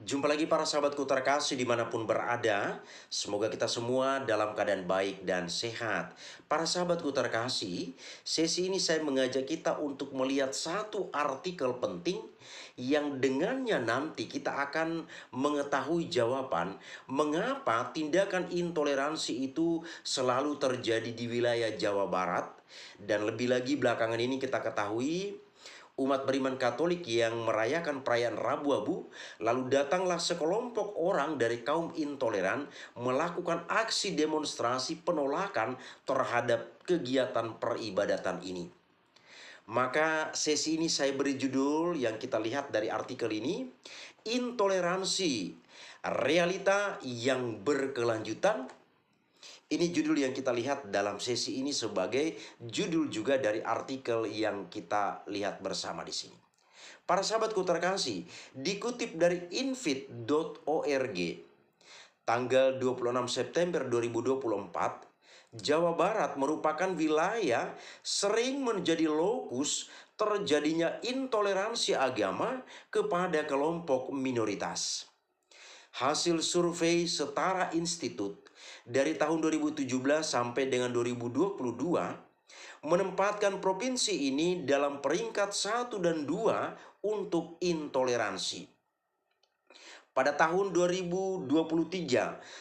Jumpa lagi para sahabatku terkasih dimanapun berada. Semoga kita semua dalam keadaan baik dan sehat. Para sahabatku terkasih, sesi ini saya mengajak kita untuk melihat satu artikel penting yang dengannya nanti kita akan mengetahui jawaban mengapa tindakan intoleransi itu selalu terjadi di wilayah Jawa Barat. Dan lebih lagi belakangan ini kita ketahui umat beriman Katolik yang merayakan perayaan Rabu Abu, lalu datanglah sekelompok orang dari kaum intoleran melakukan aksi demonstrasi penolakan terhadap kegiatan peribadatan ini. Maka sesi ini saya beri judul yang kita lihat dari artikel ini, Intoleransi, Realita yang Berkelanjutan. Ini judul yang kita lihat dalam sesi ini sebagai judul juga dari artikel yang kita lihat bersama di sini. Para sahabatku terkasih, dikutip dari invit.org, tanggal 26 September 2024, Jawa Barat merupakan wilayah sering menjadi lokus terjadinya intoleransi agama kepada kelompok minoritas. Hasil survei Setara Institut dari tahun 2017 sampai dengan 2022 menempatkan provinsi ini dalam peringkat 1 dan 2 untuk intoleransi. Pada tahun 2023,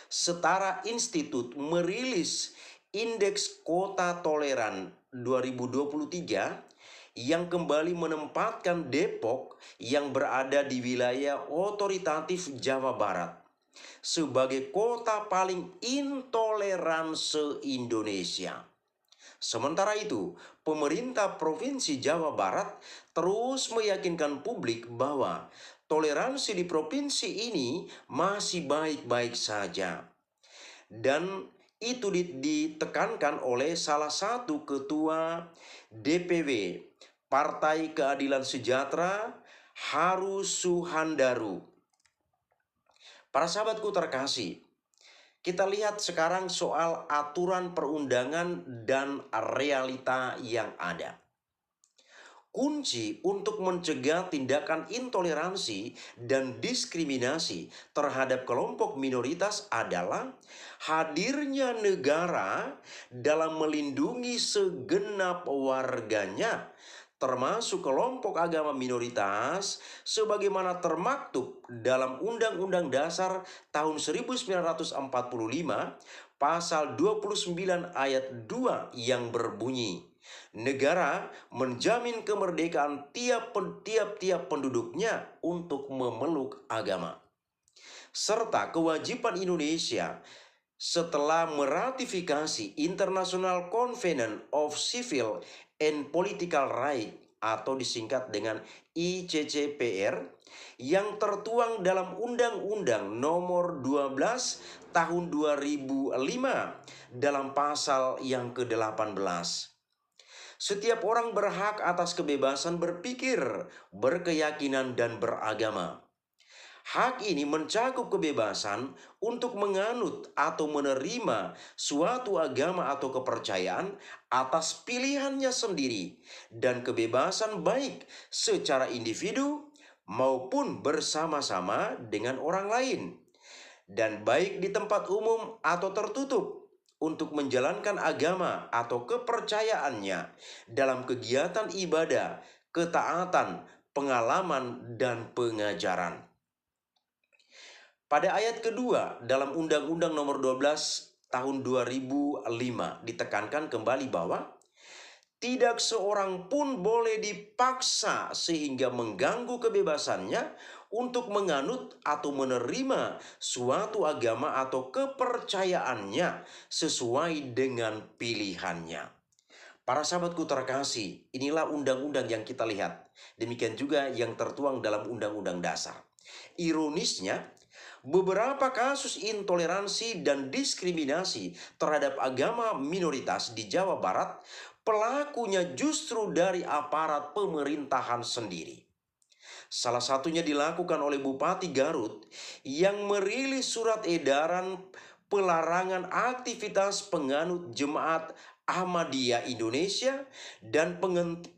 Setara Institut merilis Indeks Kota Toleran 2023 yang kembali menempatkan Depok yang berada di wilayah otoritatif Jawa Barat sebagai kota paling intoleran se-Indonesia. Sementara itu, pemerintah Provinsi Jawa Barat terus meyakinkan publik bahwa toleransi di provinsi ini masih baik-baik saja. Dan itu ditekankan oleh salah satu ketua DPW Partai Keadilan Sejahtera, Haru Suhandaru. Para sahabatku terkasih, kita lihat sekarang soal aturan perundangan dan realita yang ada. Kunci untuk mencegah tindakan intoleransi dan diskriminasi terhadap kelompok minoritas adalah hadirnya negara dalam melindungi segenap warganya, termasuk kelompok agama minoritas, sebagaimana termaktub dalam Undang-Undang Dasar tahun 1945, pasal 29 ayat 2 yang berbunyi, negara menjamin kemerdekaan tiap-tiap penduduknya untuk memeluk agama, serta kewajiban Indonesia setelah meratifikasi International Covenant of Civil and Political Rights atau disingkat dengan ICCPR yang tertuang dalam Undang-Undang Nomor 12 Tahun 2005 dalam pasal yang ke-18. Setiap orang berhak atas kebebasan berpikir, berkeyakinan, dan beragama. Hak ini mencakup kebebasan untuk menganut atau menerima suatu agama atau kepercayaan atas pilihannya sendiri, dan kebebasan baik secara individu maupun bersama-sama dengan orang lain, dan baik di tempat umum atau tertutup, untuk menjalankan agama atau kepercayaannya dalam kegiatan ibadah, ketaatan, pengalaman, dan pengajaran. Pada ayat kedua dalam Undang-Undang Nomor 12 Tahun 2005 ditekankan kembali bahwa tidak seorang pun boleh dipaksa sehingga mengganggu kebebasannya untuk menganut atau menerima suatu agama atau kepercayaannya sesuai dengan pilihannya. Para sahabatku terkasih, inilah undang-undang yang kita lihat. Demikian juga yang tertuang dalam Undang-Undang Dasar. Ironisnya, beberapa kasus intoleransi dan diskriminasi terhadap agama minoritas di Jawa Barat, pelakunya justru dari aparat pemerintahan sendiri. Salah satunya dilakukan oleh Bupati Garut yang merilis surat edaran pelarangan aktivitas penganut jemaat Ahmadiyah Indonesia dan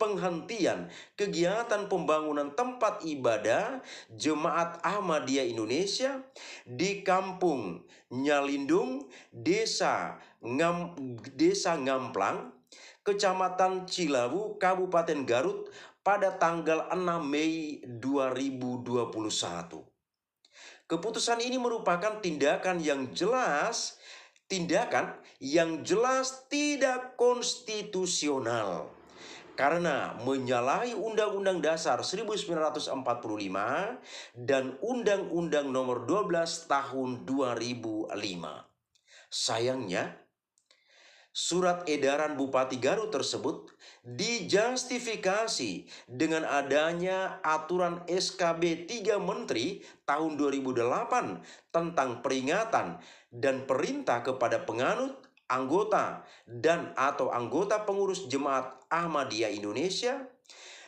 penghentian kegiatan pembangunan tempat ibadah Jemaat Ahmadiyah Indonesia di Kampung Nyalindung, Desa Ngamplang, Kecamatan Cilawu, Kabupaten Garut pada tanggal 6 Mei 2021. Keputusan ini merupakan tindakan yang jelas tidak konstitusional karena menyalahi Undang-Undang Dasar 1945 dan Undang-Undang Nomor 12 Tahun 2005. Sayangnya, surat edaran Bupati Garut tersebut dijustifikasi dengan adanya aturan SKB 3 Menteri tahun 2008 tentang peringatan dan perintah kepada penganut, anggota, dan atau anggota pengurus Jemaat Ahmadiyah Indonesia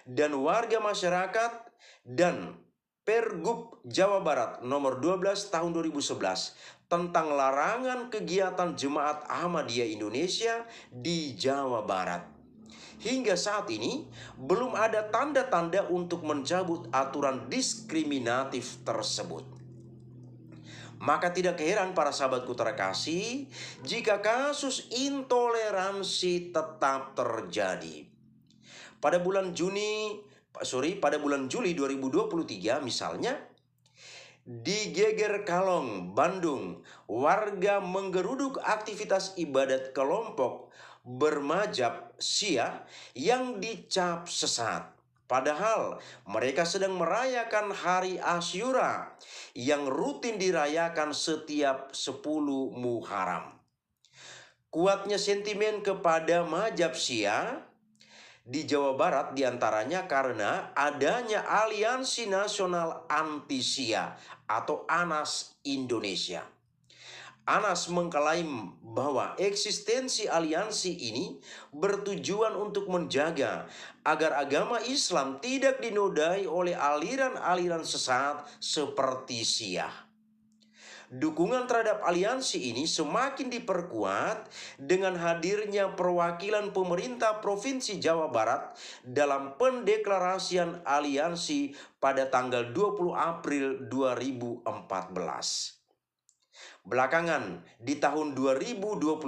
dan warga masyarakat, dan Pergub Jawa Barat nomor 12 tahun 2011 tentang larangan kegiatan Jemaat Ahmadiyah Indonesia di Jawa Barat. Hingga saat ini belum ada tanda-tanda untuk mencabut aturan diskriminatif tersebut. Maka tidak heran para sahabatku terkasih jika kasus intoleransi tetap terjadi. Pada bulan Juli 2023 misalnya, di Geger Kalong, Bandung, warga menggeruduk aktivitas ibadat kelompok bermadzhab Syiah yang dicap sesat. Padahal mereka sedang merayakan hari Asyura yang rutin dirayakan setiap 10 Muharram. Kuatnya sentimen kepada mazhab Syiah di Jawa Barat diantaranya karena adanya Aliansi Nasional Anti Syiah atau ANAS Indonesia. ANAS mengklaim bahwa eksistensi aliansi ini bertujuan untuk menjaga agar agama Islam tidak dinodai oleh aliran-aliran sesat seperti Syiah. Dukungan terhadap aliansi ini semakin diperkuat dengan hadirnya perwakilan pemerintah Provinsi Jawa Barat dalam pendeklarasian aliansi pada tanggal 20 April 2014. Belakangan, di tahun 2022,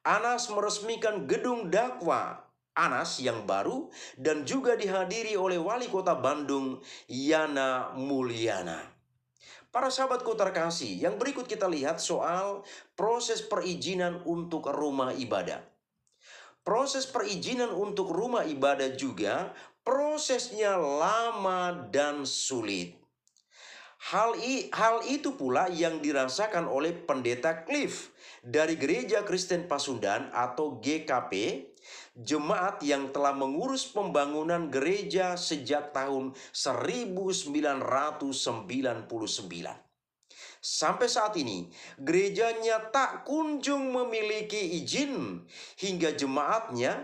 ANAS meresmikan gedung dakwah ANAS yang baru dan juga dihadiri oleh Wali Kota Bandung, Yana Mulyana. Para sahabatku terkasih, yang berikut kita lihat soal proses perizinan untuk rumah ibadah. Proses perizinan untuk rumah ibadah juga prosesnya lama dan sulit. Hal itu pula yang dirasakan oleh Pendeta Cliff dari Gereja Kristen Pasundan atau GKP, jemaat yang telah mengurus pembangunan gereja sejak tahun 1999. Sampai saat ini, gerejanya tak kunjung memiliki izin hingga jemaatnya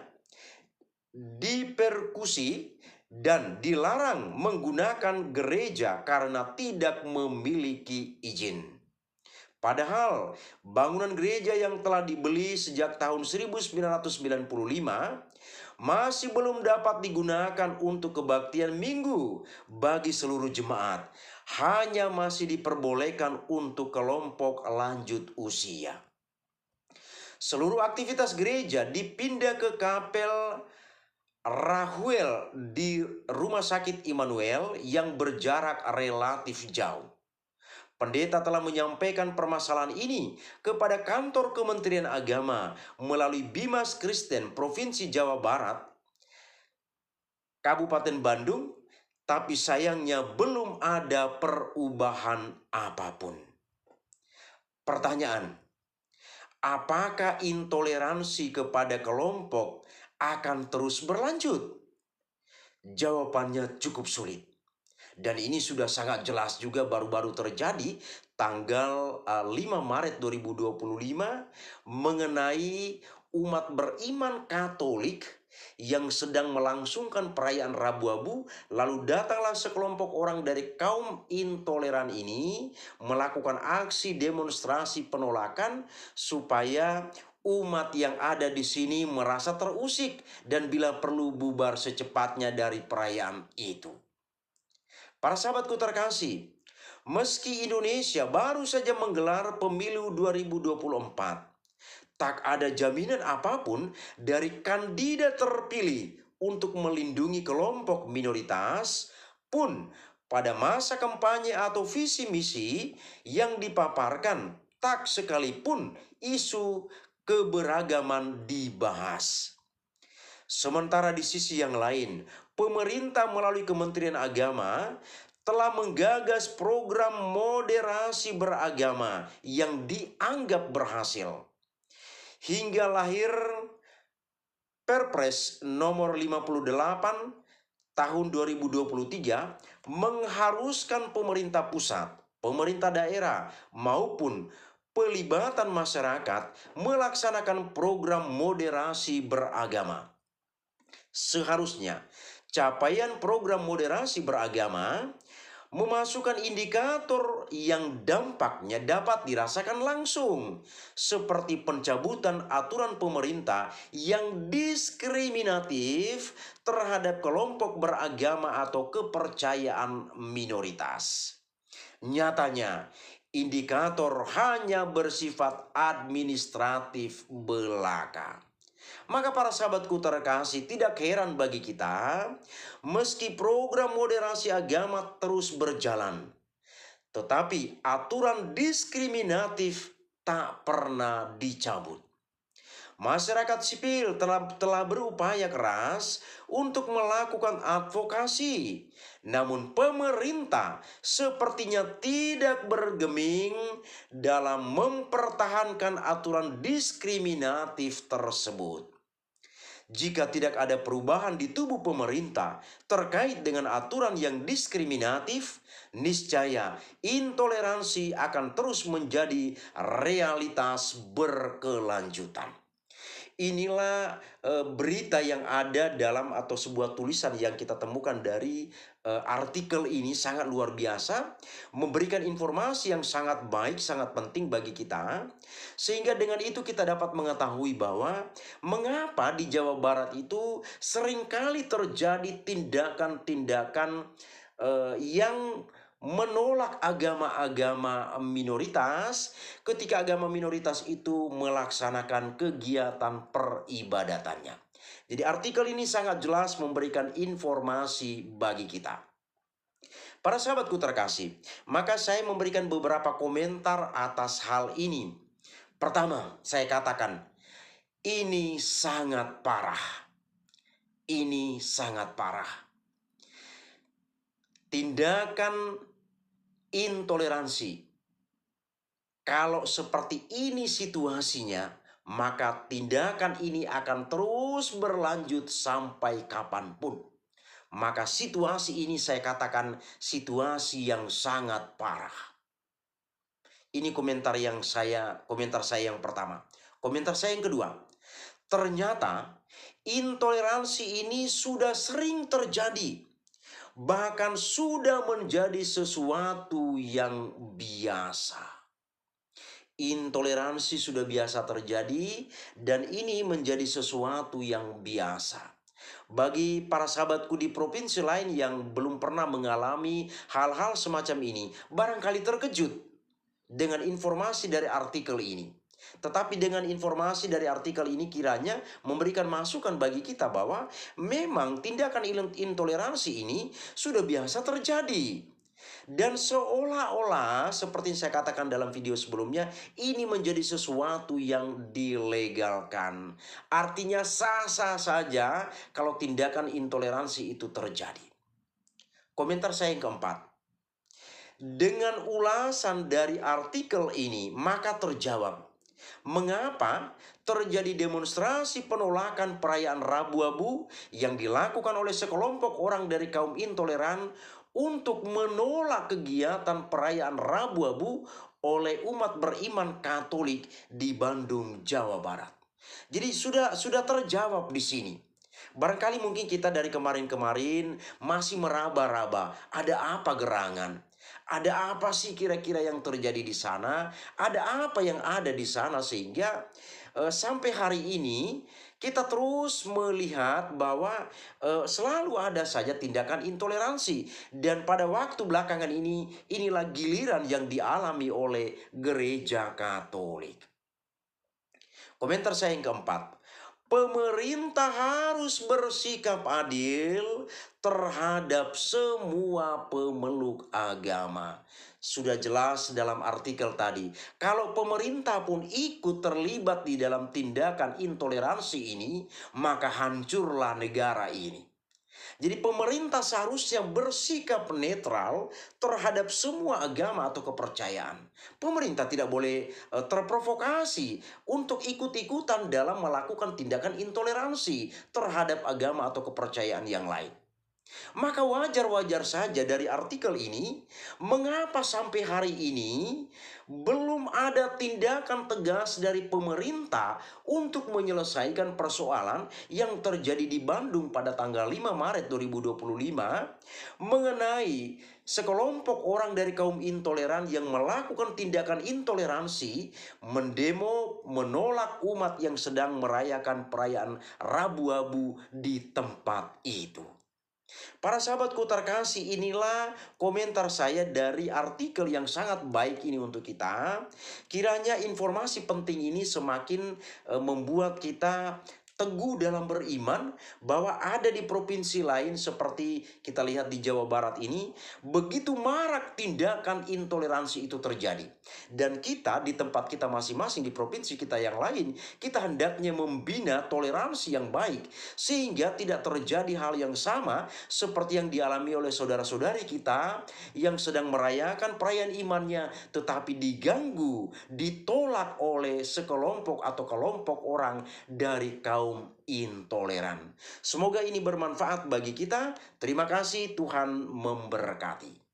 dipersekusi dan dilarang menggunakan gereja karena tidak memiliki izin. Padahal bangunan gereja yang telah dibeli sejak tahun 1995 masih belum dapat digunakan untuk kebaktian minggu bagi seluruh jemaat. Hanya masih diperbolehkan untuk kelompok lanjut usia. Seluruh aktivitas gereja dipindah ke Kapel Rahuel di Rumah Sakit Immanuel yang berjarak relatif jauh. Pendeta telah menyampaikan permasalahan ini kepada kantor Kementerian Agama melalui Bimas Kristen Provinsi Jawa Barat, Kabupaten Bandung, tapi sayangnya belum ada perubahan apapun. Pertanyaan, apakah intoleransi kepada kelompok akan terus berlanjut? Jawabannya cukup sulit. Dan ini sudah sangat jelas juga baru-baru terjadi tanggal 5 Maret 2025 mengenai umat beriman Katolik yang sedang melangsungkan perayaan Rabu Abu, lalu datanglah sekelompok orang dari kaum intoleran ini melakukan aksi demonstrasi penolakan supaya Umat yang ada di sini merasa terusik dan bila perlu bubar secepatnya dari perayaan itu. Para sahabatku terkasih, meski Indonesia baru saja menggelar pemilu 2024, tak ada jaminan apapun dari kandidat terpilih untuk melindungi kelompok minoritas pun pada masa kampanye atau visi misi yang dipaparkan tak sekalipun isu keberagaman dibahas. Sementara di sisi yang lain, pemerintah melalui Kementerian Agama telah menggagas program moderasi beragama yang dianggap berhasil. Hingga lahir Perpres nomor 58 tahun 2023 mengharuskan pemerintah pusat, pemerintah daerah maupun pelibatan masyarakat melaksanakan program moderasi beragama. Seharusnya capaian program moderasi beragama memasukkan indikator yang dampaknya dapat dirasakan langsung, seperti pencabutan aturan pemerintah yang diskriminatif terhadap kelompok beragama atau kepercayaan minoritas. Nyatanya, indikator hanya bersifat administratif belaka. Maka para sahabatku terkasih, tidak heran bagi kita meski program moderasi agama terus berjalan, tetapi aturan diskriminatif tak pernah dicabut. Masyarakat sipil telah berupaya keras untuk melakukan advokasi. Namun pemerintah sepertinya tidak bergeming dalam mempertahankan aturan diskriminatif tersebut. Jika tidak ada perubahan di tubuh pemerintah terkait dengan aturan yang diskriminatif, niscaya intoleransi akan terus menjadi realitas berkelanjutan. Inilah berita yang ada dalam atau sebuah tulisan yang kita temukan dari artikel ini, sangat luar biasa, memberikan informasi yang sangat baik, sangat penting bagi kita. Sehingga dengan itu kita dapat mengetahui bahwa mengapa di Jawa Barat itu seringkali terjadi tindakan-tindakan yang menolak agama-agama minoritas ketika agama minoritas itu melaksanakan kegiatan peribadatannya. Jadi artikel ini sangat jelas memberikan informasi bagi kita. Para sahabatku terkasih, maka saya memberikan beberapa komentar atas hal ini. Pertama, saya katakan, ini sangat parah. Ini sangat parah. Tindakan intoleransi. Kalau seperti ini situasinya, maka tindakan ini akan terus berlanjut sampai kapanpun. Maka situasi ini saya katakan situasi yang sangat parah. Ini komentar saya yang pertama. Komentar saya yang kedua. Ternyata intoleransi ini sudah sering terjadi. Bahkan sudah menjadi sesuatu yang biasa. Intoleransi sudah biasa terjadi dan ini menjadi sesuatu yang biasa. Bagi para sahabatku di provinsi lain yang belum pernah mengalami hal-hal semacam ini, barangkali terkejut dengan informasi dari artikel ini. Tetapi dengan informasi dari artikel ini kiranya memberikan masukan bagi kita bahwa memang tindakan intoleransi ini sudah biasa terjadi. Dan seolah-olah seperti yang saya katakan dalam video sebelumnya, ini menjadi sesuatu yang dilegalkan. Artinya sah-sah saja kalau tindakan intoleransi itu terjadi. Komentar saya yang keempat. Dengan ulasan dari artikel ini, maka terjawab mengapa terjadi demonstrasi penolakan perayaan Rabu-Abu yang dilakukan oleh sekelompok orang dari kaum intoleran untuk menolak kegiatan perayaan Rabu-Abu oleh umat beriman Katolik di Bandung, Jawa Barat. Jadi sudah terjawab di sini. Barangkali mungkin kita dari kemarin-kemarin masih meraba-raba, ada apa gerangan? Ada apa sih kira-kira yang terjadi di sana? Ada apa yang ada di sana sehingga sampai hari ini kita terus melihat bahwa selalu ada saja tindakan intoleransi, dan pada waktu belakangan ini inilah giliran yang dialami oleh gereja Katolik. Komentar saya yang keempat, pemerintah harus bersikap adil terhadap semua pemeluk agama. Sudah jelas dalam artikel tadi, kalau pemerintah pun ikut terlibat di dalam tindakan intoleransi ini, maka hancurlah negara ini. Jadi pemerintah seharusnya bersikap netral terhadap semua agama atau kepercayaan. Pemerintah tidak boleh terprovokasi untuk ikut-ikutan dalam melakukan tindakan intoleransi terhadap agama atau kepercayaan yang lain. Maka wajar-wajar saja dari artikel ini, mengapa sampai hari ini belum ada tindakan tegas dari pemerintah untuk menyelesaikan persoalan yang terjadi di Bandung pada tanggal 5 Maret 2025 mengenai sekelompok orang dari kaum intoleran yang melakukan tindakan intoleransi, mendemo menolak umat yang sedang merayakan perayaan Rabu-Abu di tempat itu. Para sahabatku terkasih, inilah komentar saya dari artikel yang sangat baik ini untuk kita. Kiranya informasi penting ini semakin membuat kita teguh dalam beriman bahwa ada di provinsi lain seperti kita lihat di Jawa Barat ini, begitu marak tindakan intoleransi itu terjadi. Dan kita di tempat kita masing-masing, di provinsi kita yang lain, kita hendaknya membina toleransi yang baik sehingga tidak terjadi hal yang sama seperti yang dialami oleh saudara-saudari kita yang sedang merayakan perayaan imannya tetapi diganggu, ditolak oleh sekelompok atau kelompok orang dari kaum intoleran. Semoga ini bermanfaat bagi kita. Terima kasih, Tuhan memberkati.